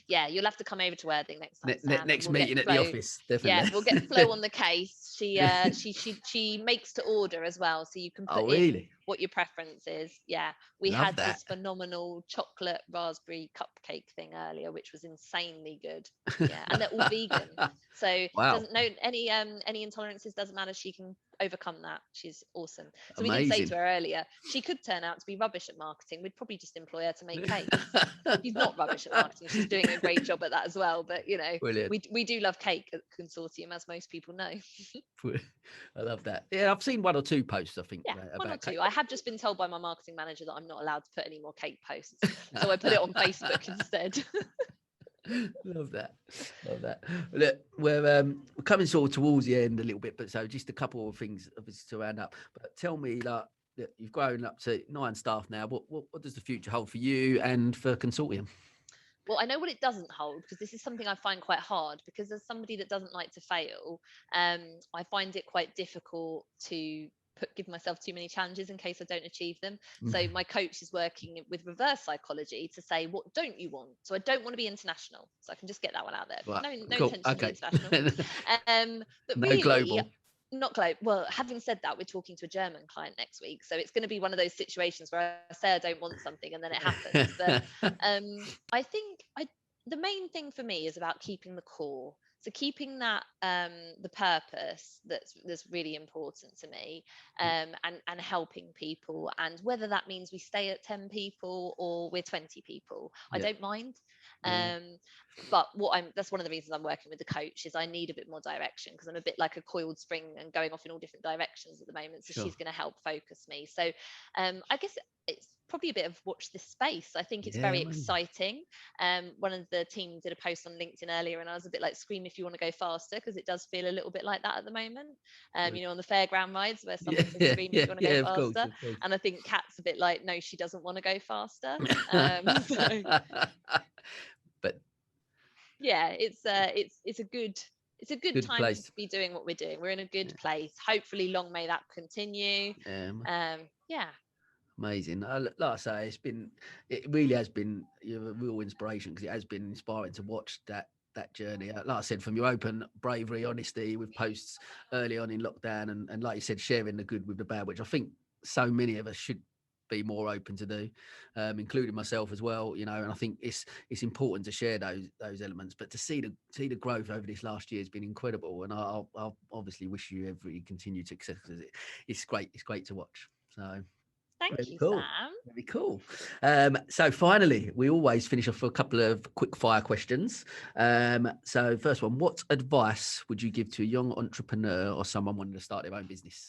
Yeah, you'll have to come over to Worthing next time, Sam. Next meeting at the office, definitely. Yeah, we'll get Flo on the case. She makes to order as well, so you can put in what your preference is. Yeah, we had this phenomenal chocolate raspberry cupcake thing earlier, which was insanely good. Yeah, and they're all vegan, so doesn't know any intolerances, doesn't matter. She can overcome that. She's awesome. So we did say to her earlier, she could turn out to be rubbish at marketing. We'd probably just employ her to make cakes. She's not rubbish at marketing. She's doing a great job at that as well. But you know, we do love cake at Consortium, as most people know. I love that. Yeah, I've seen 1 or 2 posts, I think. Yeah, 1 or 2. I have just been told by my marketing manager that I'm not allowed to put any more cake posts, so I put it on Facebook instead. Love that. Look, we're coming sort of towards the end a little bit, but so just a couple of things obviously to round up. But tell me, like, that you've grown up to 9 staff now. What does the future hold for you and for Consortium? Well, I know what it doesn't hold, because this is something I find quite hard, because as somebody that doesn't like to fail, I find it quite difficult to give myself too many challenges in case I don't achieve them. So my coach is working with reverse psychology to say, what don't you want? So I don't want to be international. So I can just get that one out there. Right. No Cool. intention to be Okay. international. But No really, global. not global. Well, having said that, we're talking to a German client next week, so it's going to be one of those situations where I say I don't want something and then it happens. But I think the main thing for me is about keeping the core. So keeping that the purpose that's really important to me, and helping people, and whether that means we stay at 10 people or we're 20 people, I don't mind. But that's one of the reasons I'm working with the coach, is I need a bit more direction, because I'm a bit like a coiled spring and going off in all different directions at the moment. So she's going to help focus me. So I guess it's probably a bit of watch this space. I think it's very exciting. One of the team did a post on LinkedIn earlier, and I was a bit like, scream if you want to go faster, because it does feel a little bit like that at the moment. You know, on the fairground rides where someone says scream if you want to go faster. Of course. And I think Kat's a bit like, no, she doesn't want to go faster. But yeah, it's a good time place to be doing what we're doing. We're in a good place. Hopefully long may that continue. Yeah. Amazing. Like I say, it really has been a real inspiration, because it has been inspiring to watch that journey. Like I said, from your open bravery, honesty with posts early on in lockdown, and like you said, sharing the good with the bad, which I think so many of us should be more open to do, including myself as well. You know, and I think it's important to share those elements. But to see the growth over this last year has been incredible, and I'll obviously wish you every continued success, because it's great. It's great to watch. So. Thank you, cool. Sam. Very cool. So finally, we always finish off with a couple of quick fire questions. So first one, what advice would you give to a young entrepreneur or someone wanting to start their own business?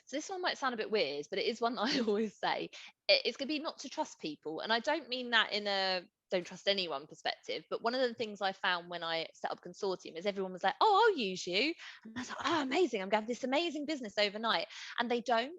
So this one might sound a bit weird, but it is one that I always say. It's going to be not to trust people. And I don't mean that in a don't trust anyone perspective. But one of the things I found when I set up Consortium is everyone was like, oh, I'll use you. And I was like, oh, amazing. I'm going to have this amazing business overnight. And they don't.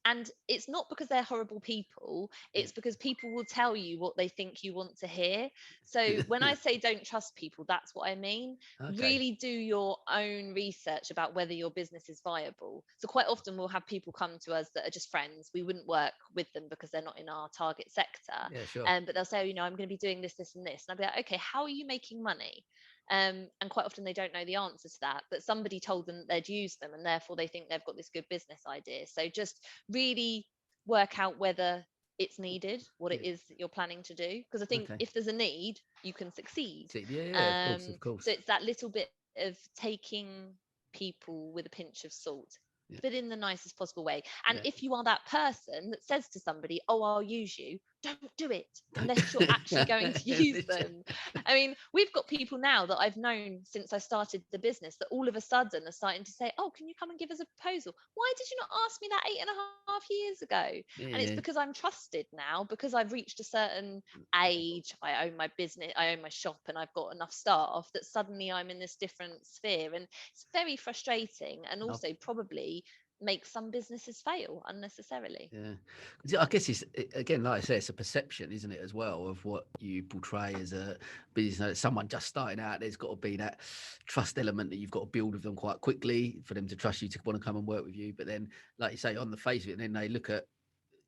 And it's not because they're horrible people. It's because people will tell you what they think you want to hear. So when I say don't trust people, that's what I mean. Okay. Really do your own research about whether your business is viable. So quite often we'll have people come to us that are just friends. We wouldn't work with them because they're not in our target sector. Yeah, sure. But they'll say, oh, you know, I'm going to be doing this, this, and this. And I'll be like, okay, how are you making money? And quite often they don't know the answer to that, but somebody told them that they'd use them, and therefore they think they've got this good business idea. So just really work out whether it's needed, what it is that you're planning to do. Because I think if there's a need, you can succeed. Yeah, of course. So it's that little bit of taking people with a pinch of salt, but in the nicest possible way. And if you are that person that says to somebody, oh, I'll use you, don't do it unless you're actually going to use them. I mean, we've got people now that I've known since I started the business that all of a sudden are starting to say, oh, can you come and give us a proposal? Why did you not ask me that 8.5 years ago? And it's because I'm trusted now, because I've reached a certain age. I own my business, I own my shop, and I've got enough staff that suddenly I'm in this different sphere. And it's very frustrating, and also probably make some businesses fail unnecessarily. I guess it's, again, like I say, it's a perception, isn't it, as well, of what you portray as a business. Someone just starting out, there's got to be that trust element that you've got to build with them quite quickly for them to trust you, to want to come and work with you. But then, like you say, on the face of it, then they look at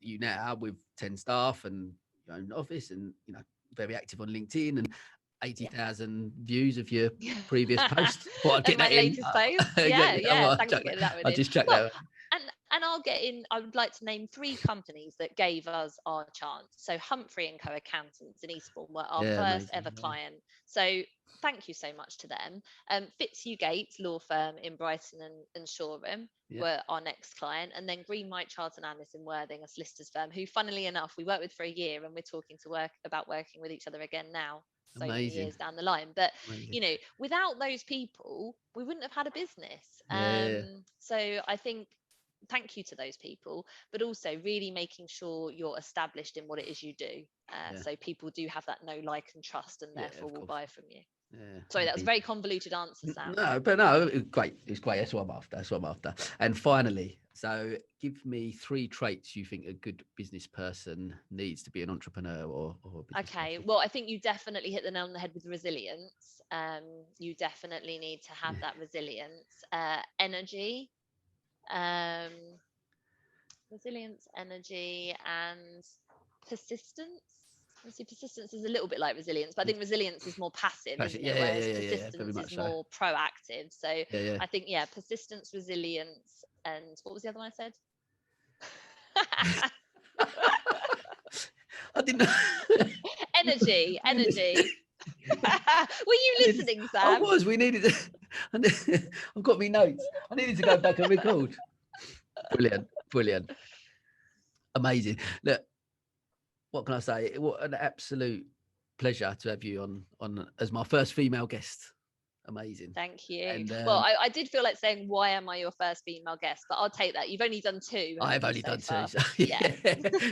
you now with 10 staff and your own office, and, you know, very active on LinkedIn, and 80,000 views of your previous post. I'll get that in. Latest post. Thanks for getting that one in. I'll just check that. And I'll get in. I would like to name 3 companies that gave us our chance. So Humphrey and Co Accountants in Eastbourne were our first ever client. So thank you so much to them. Fitzhugh law firm in Brighton and Shoreham were our next client, and then Green White Charlton Analysts in Worthing, a solicitors firm who, funnily enough, we worked with for a year, and we're talking about working with each other again now. So many years down the line. But you know, without those people, we wouldn't have had a business. So I think thank you to those people, but also really making sure you're established in what it is you do. So people do have that know, like, and trust, and therefore will buy from you. Yeah, Sorry, that was a very convoluted answer, Sam. No, it's great. It's great. That's what I'm after. That's what I'm after. And finally, so give me 3 traits you think a good business person needs to be an entrepreneur or a business Okay, person. well, I think you definitely hit the nail on the head with resilience. You definitely need to have that resilience, energy, um, resilience, energy, and persistence. Obviously, persistence is a little bit like resilience, but I think resilience is more passive, isn't it? Whereas Yeah, very persistence much is so. more proactive. So Yeah. I think, persistence, resilience, and what was the other one I said? I didn't know. Energy. Were you listening, Sam? I was. We needed. I've got me notes. I needed to go back and record. Brilliant. Amazing. Look, what can I say? What an absolute pleasure to have you on as my first female guest. Amazing. Thank you. And, well, I did feel like saying, why am I your first female guest? But I'll take that. You've only done 2. I've only done 2. So yeah.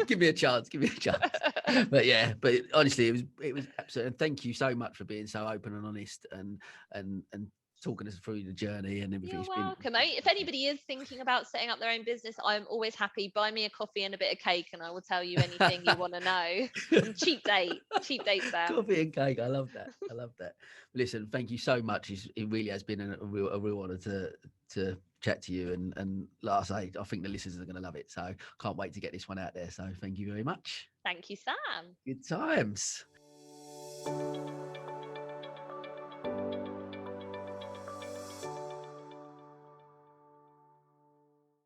Give me a chance. But but honestly, it was absolutely. And thank you so much for being so open and honest and talking us through the journey and everything. You're welcome. If anybody is thinking about setting up their own business, I'm always happy. Buy me a coffee and a bit of cake, and I will tell you anything you want to know. Cheap date, Sam. Coffee and cake. I love that. Listen, thank you so much. It really has been a real honor to chat to you. And like I say, I think the listeners are going to love it. So can't wait to get this one out there. So thank you very much. Thank you, Sam. Good times.